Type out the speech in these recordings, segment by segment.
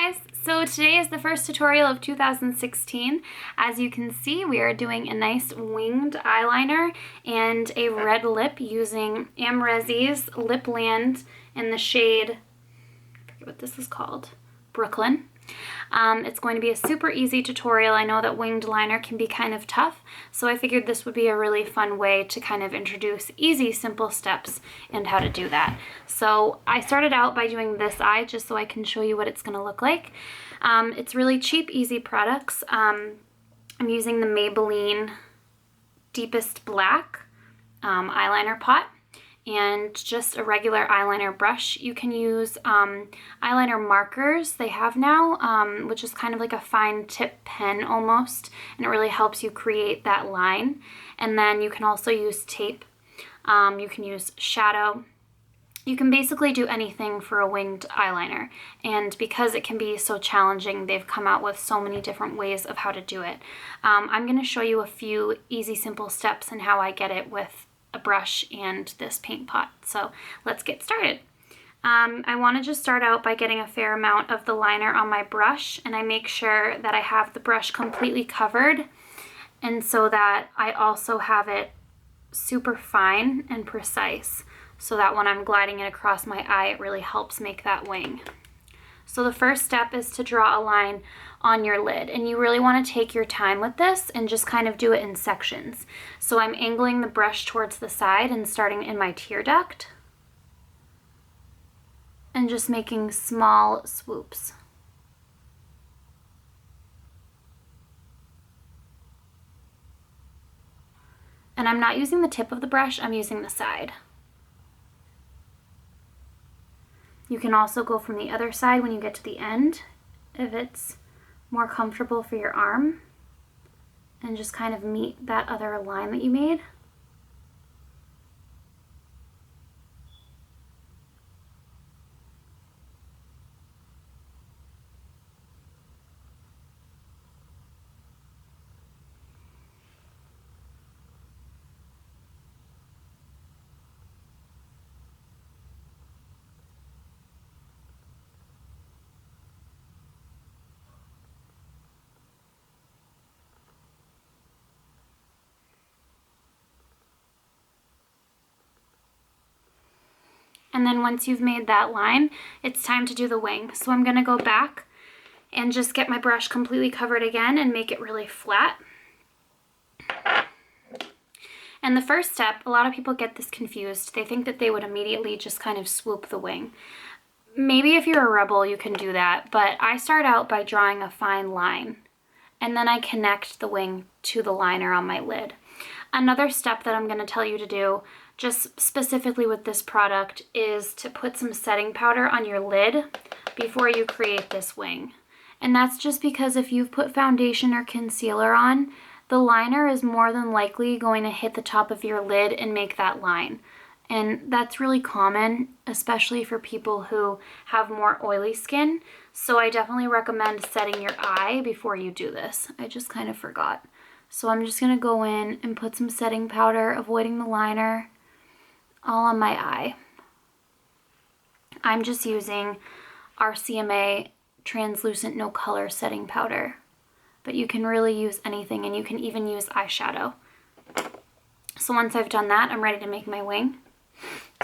guys! So today is the first tutorial of 2016. As you can see, we are doing a nice winged eyeliner and a red lip using Amrezy's Lipland in the shade, I forget what this is called, Brooklyn. It's going to be a super easy tutorial. I know that winged liner can be kind of tough, so I figured this would be a really fun way to kind of introduce easy, simple steps and how to do that. So I started out by doing this eye just so I can show you what it's going to look like. It's really cheap, easy products. I'm using the Maybelline Deepest Black eyeliner pot and just a regular eyeliner brush. You can use eyeliner markers they have now, which is kind of like a fine tip pen almost, and it really helps you create that line. And then you can also use tape. You can use shadow. You can basically do anything for a winged eyeliner, and because it can be so challenging, they've come out with so many different ways of how to do it. I'm going to show you a few easy, simple steps and how I get it with a brush and this paint pot. So let's get started. I want to just start out by getting a fair amount of the liner on my brush, and I make sure that I have the brush completely covered, and so that I also have it super fine and precise, so that when I'm gliding it across my eye, it really helps make that wing. So the first step is to draw a line on your lid, and you really want to take your time with this and just kind of do it in sections. So I'm angling the brush towards the side and starting in my tear duct and just making small swoops. And I'm not using the tip of the brush, I'm using the side. You can also go from the other side when you get to the end if it's more comfortable for your arm, and just kind of meet that other line that you made. And then once you've made that line, it's time to do the wing. So I'm gonna go back and just get my brush completely covered again and make it really flat. And the first step, a lot of people get this confused. They think that they would immediately just kind of swoop the wing. Maybe if you're a rebel, you can do that, but I start out by drawing a fine line, and then I connect the wing to the liner on my lid. Another step that I'm gonna tell you to do, just specifically with this product, is to put some setting powder on your lid before you create this wing. And that's just because if you've put foundation or concealer on, the liner is more than likely going to hit the top of your lid and make that line. And that's really common, especially for people who have more oily skin. So I definitely recommend setting your eye before you do this. I just kind of forgot. So I'm just gonna go in and put some setting powder, avoiding the liner, all on my eye. I'm just using RCMA translucent no color setting powder, but you can really use anything, and you can even use eyeshadow. So once I've done that, I'm ready to make my wing.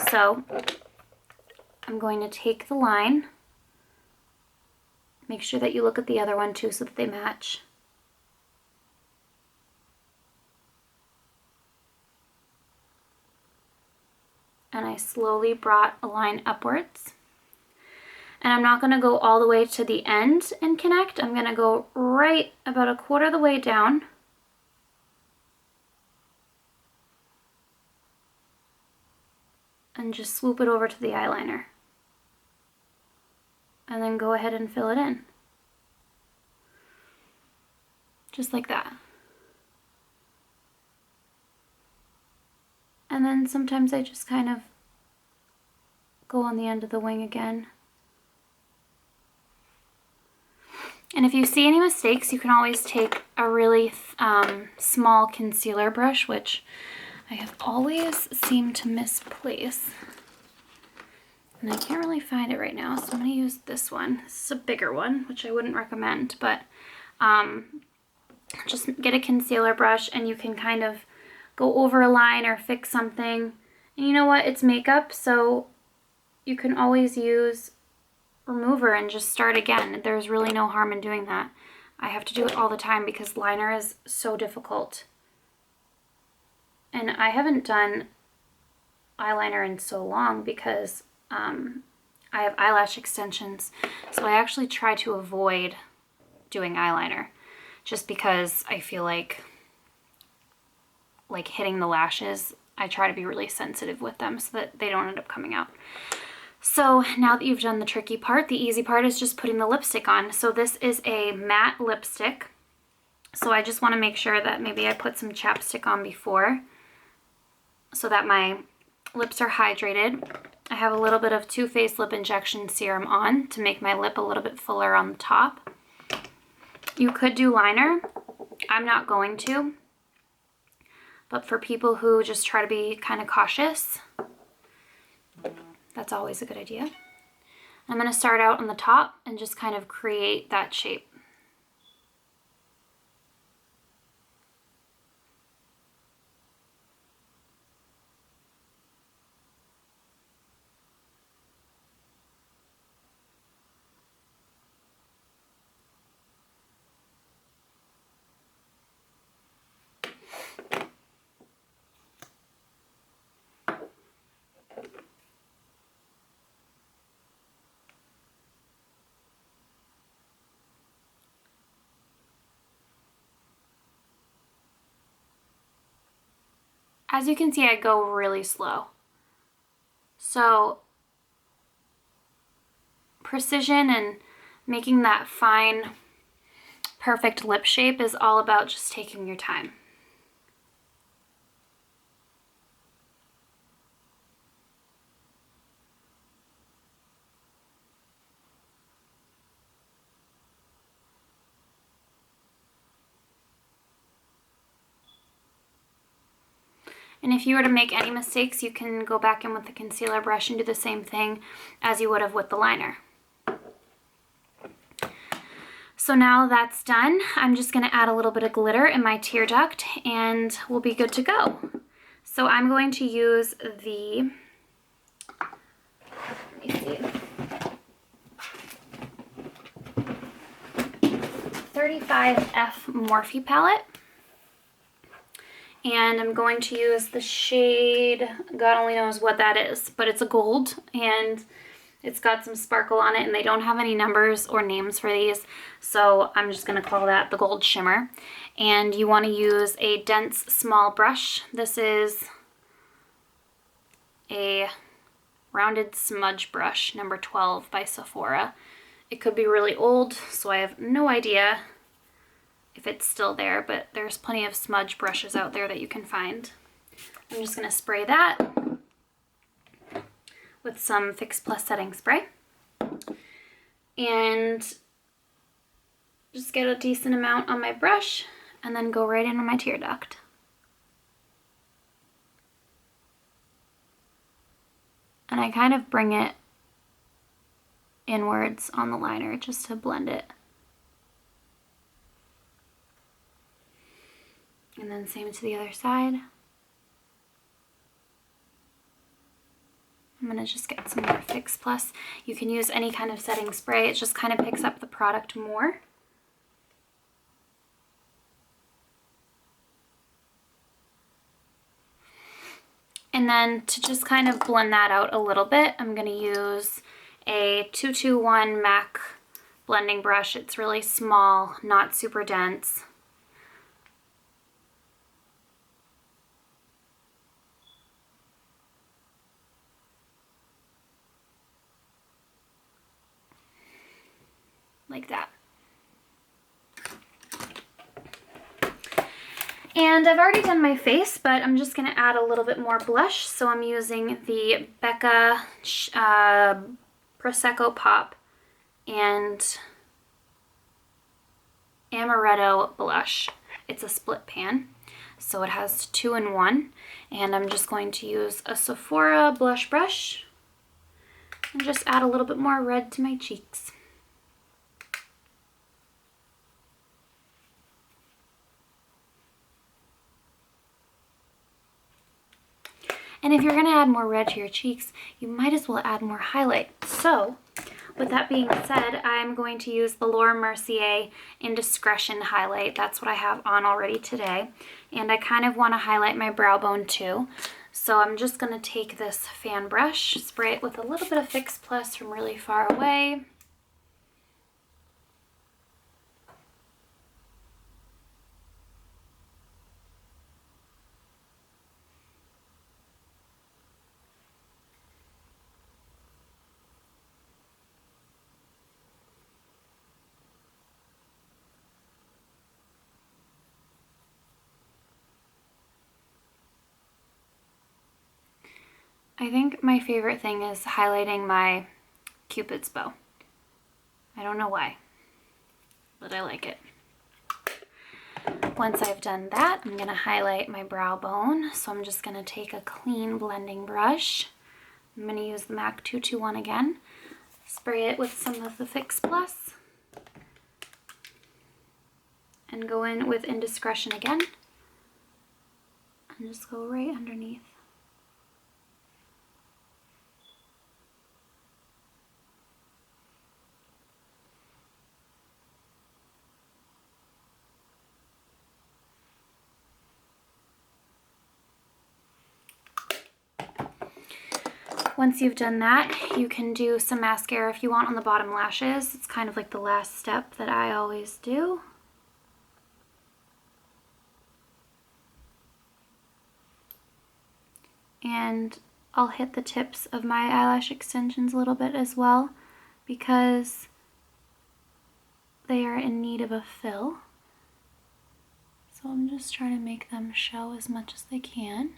So I'm going to take the line, make sure that you look at the other one too so that they match. And I slowly brought a line upwards. And I'm not going to go all the way to the end and connect. I'm going to go right about a quarter of the way down. And just swoop it over to the eyeliner. And then go ahead and fill it in. Just like that. And then sometimes I just kind of go on the end of the wing again. And if you see any mistakes, you can always take a really small concealer brush, which I have always seemed to misplace. And I can't really find it right now, so I'm going to use this one. This is a bigger one, which I wouldn't recommend, but just get a concealer brush and you can kind of go over a line or fix something. And you know what? It's makeup, so you can always use remover and just start again. There's really no harm in doing that. I have to do it all the time because liner is so difficult. And I haven't done eyeliner in so long because I have eyelash extensions, so I actually try to avoid doing eyeliner just because I feel like hitting the lashes, I try to be really sensitive with them so that they don't end up coming out. So now that you've done the tricky part, the easy part is just putting the lipstick on. So this is a matte lipstick. So I just want to make sure that maybe I put some chapstick on before so that my lips are hydrated. I have a little bit of Too Faced Lip Injection Serum on to make my lip a little bit fuller on the top. You could do liner. I'm not going to. But for people who just try to be kind of cautious, that's always a good idea. I'm going to start out on the top and just kind of create that shape. As you can see, I go really slow. So precision and making that fine, perfect lip shape is all about just taking your time. And if you were to make any mistakes, you can go back in with the concealer brush and do the same thing as you would have with the liner. So now that's done, I'm just going to add a little bit of glitter in my tear duct and we'll be good to go. So I'm going to use the, let me see, 35F Morphe palette. And I'm going to use the shade, God only knows what that is, but it's a gold and it's got some sparkle on it and they don't have any numbers or names for these. So I'm just going to call that the Gold Shimmer. And you want to use a dense small brush. This is a rounded smudge brush, number 12 by Sephora. It could be really old, so I have no idea if it's still there, but there's plenty of smudge brushes out there that you can find. I'm just going to spray that with some Fix Plus setting spray and just get a decent amount on my brush and then go right into my tear duct. And I kind of bring it inwards on the liner just to blend it. And then same to the other side. I'm going to just get some more Fix Plus. You can use any kind of setting spray. It just kind of picks up the product more. And then to just kind of blend that out a little bit, I'm going to use a 221 MAC blending brush. It's really small, not super dense. Like that. And I've already done my face, but I'm just going to add a little bit more blush. So I'm using the Becca Prosecco Pop and Amaretto blush. It's a split pan, so it has 2 in 1. And I'm just going to use a Sephora blush brush and just add a little bit more red to my cheeks. And if you're going to add more red to your cheeks, you might as well add more highlight. So, with that being said, I'm going to use the Laura Mercier Indiscretion highlight. That's what I have on already today. And I kind of want to highlight my brow bone too. So I'm just going to take this fan brush, spray it with a little bit of Fix Plus from really far away. I think my favorite thing is highlighting my Cupid's bow. I don't know why, but I like it. Once I've done that, I'm going to highlight my brow bone. So I'm just going to take a clean blending brush. I'm going to use the MAC 221 again. Spray it with some of the Fix Plus. And go in with Indiscretion again. And just go right underneath. Once you've done that, you can do some mascara if you want on the bottom lashes. It's kind of like the last step that I always do. And I'll hit the tips of my eyelash extensions a little bit as well because they are in need of a fill. So I'm just trying to make them show as much as they can.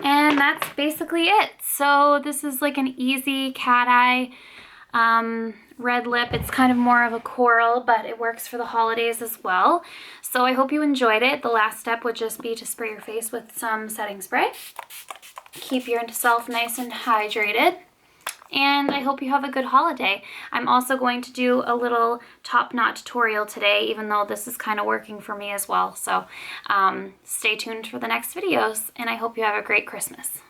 And that's basically it. So this is like an easy cat eye red lip. It's kind of more of a coral, but it works for the holidays as well. So I hope you enjoyed it. The last step would just be to spray your face with some setting spray. Keep yourself nice and hydrated. And I hope you have a good holiday. I'm also going to do a little top knot tutorial today, even though this is kind of working for me as well. So stay tuned for the next videos, and I hope you have a great Christmas.